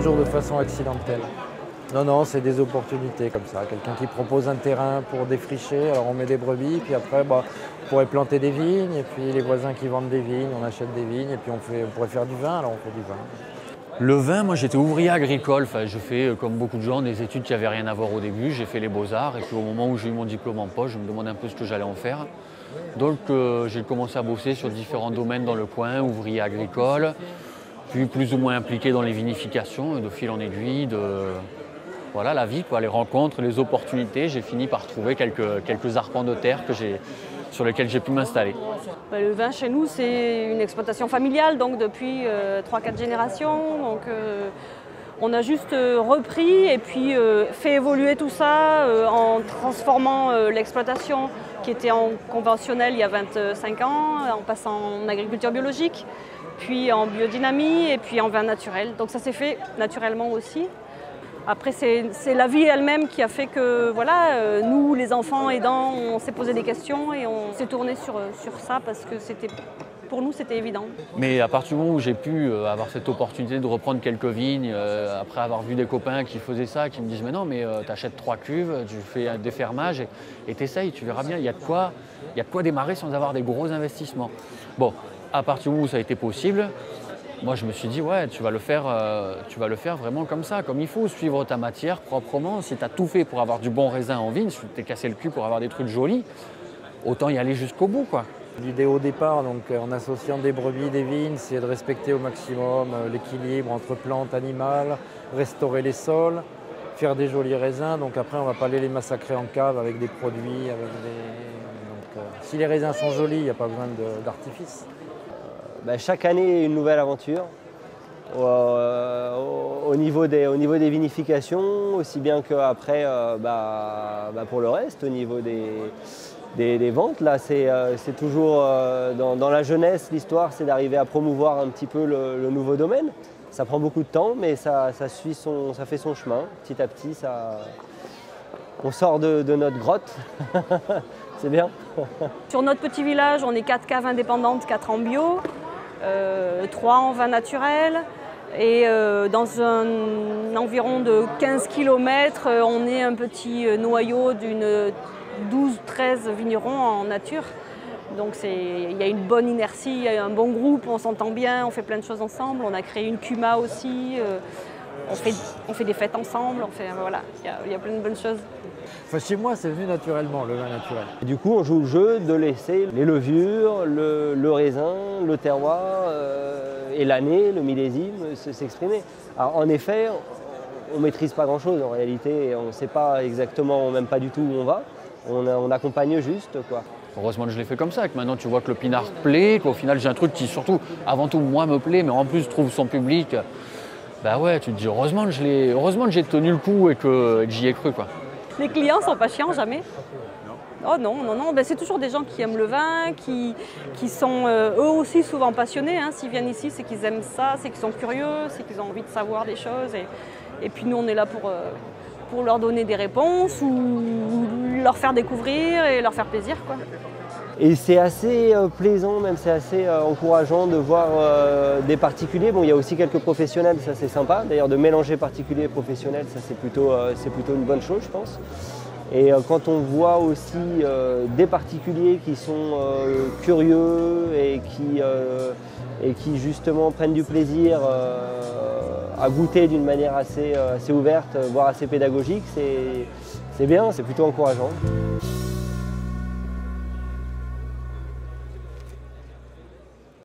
toujours de façon accidentelle. Non, non, c'est des opportunités comme ça. Quelqu'un qui propose un terrain pour défricher, alors on met des brebis, puis après on pourrait planter des vignes, et puis les voisins qui vendent des vignes, on achète des vignes, et puis on pourrait faire du vin, alors on fait du vin. Le vin, moi j'étais ouvrier agricole, enfin, je fais comme beaucoup de gens des études qui n'avaient rien à voir au début, j'ai fait les beaux-arts et puis au moment où j'ai eu mon diplôme en poche, je me demandais un peu ce que j'allais en faire. Donc j'ai commencé à bosser sur différents domaines dans le coin, ouvrier agricole, puis plus ou moins impliqué dans les vinifications, et de fil en aiguille, voilà, la vie, quoi, les rencontres, les opportunités, j'ai fini par trouver quelques arpents de terre sur lesquels j'ai pu m'installer. Le vin chez nous, c'est une exploitation familiale, donc depuis 3-4 générations. Donc, on a juste repris et puis fait évoluer tout ça en transformant l'exploitation qui était en conventionnel il y a 25 ans, en passant en agriculture biologique, puis en biodynamie et puis en vin naturel. Donc ça s'est fait naturellement aussi. Après, c'est la vie elle-même qui a fait que, voilà, nous, les enfants aidants, on s'est posé des questions et on s'est tourné sur ça parce que pour nous, c'était évident. Mais à partir du moment où j'ai pu avoir cette opportunité de reprendre quelques vignes, après avoir vu des copains qui faisaient ça, qui me disent « mais non, mais t'achètes 3 cuves, tu fais un défermage et t'essayes, tu verras bien, il y a de quoi démarrer sans avoir des gros investissements. » Bon, à partir du moment où ça a été possible, moi, je me suis dit, ouais, tu vas le faire vraiment comme ça, comme il faut, suivre ta matière proprement. Si tu as tout fait pour avoir du bon raisin en vigne, si tu t'es cassé le cul pour avoir des trucs jolis, autant y aller jusqu'au bout, quoi. L'idée au départ, donc, en associant des brebis, des vignes, c'est de respecter au maximum l'équilibre entre plantes, animales, restaurer les sols, faire des jolis raisins. Donc après, on ne va pas aller les massacrer en cave avec des produits. Si les raisins sont jolis, il n'y a pas besoin d'artifice. Chaque année, une nouvelle aventure au niveau des vinifications, aussi bien qu'après pour le reste, au niveau des ventes. Là, c'est toujours dans la jeunesse, l'histoire, c'est d'arriver à promouvoir un petit peu le nouveau domaine. Ça prend beaucoup de temps, mais ça fait son chemin. Petit à petit, on sort de notre grotte. C'est bien. Sur notre petit village, on est 4 caves indépendantes, 4 en bio. 3 en vin naturel et dans un environ de 15 km, on est un petit noyau d'une 12-13 vignerons en nature. Donc il y a une bonne inertie, il y a un bon groupe, on s'entend bien, on fait plein de choses ensemble. On a créé une CUMA aussi, on fait des fêtes ensemble, voilà, il y a plein de bonnes choses. Enfin, chez moi, c'est venu naturellement, le vin naturel. Et du coup, on joue le jeu de laisser les levures, le raisin, le terroir et l'année, le millésime s'exprimer. Alors en effet, on ne maîtrise pas grand-chose en réalité, on ne sait pas exactement, même pas du tout où on va. On accompagne juste, quoi. Heureusement que je l'ai fait comme ça, que maintenant tu vois que le pinard plaît, qu'au final j'ai un truc qui surtout, avant tout moi me plaît, mais en plus trouve son public. Bah ouais, tu te dis heureusement que j'ai tenu le coup et que j'y ai cru, quoi. Les clients sont pas chiants, jamais. Oh non, c'est toujours des gens qui aiment le vin, qui sont eux aussi souvent passionnés. Hein. S'ils viennent ici, c'est qu'ils aiment ça, c'est qu'ils sont curieux, c'est qu'ils ont envie de savoir des choses. Et puis nous, on est là pour leur donner des réponses ou leur faire découvrir et leur faire plaisir, quoi. Et c'est assez plaisant, même c'est assez encourageant de voir des particuliers. Bon, il y a aussi quelques professionnels, ça c'est sympa. D'ailleurs, de mélanger particuliers et professionnels, ça c'est plutôt une bonne chose, je pense. Et quand on voit aussi des particuliers qui sont curieux et qui justement prennent du plaisir à goûter d'une manière assez ouverte, voire assez pédagogique, c'est bien, c'est plutôt encourageant.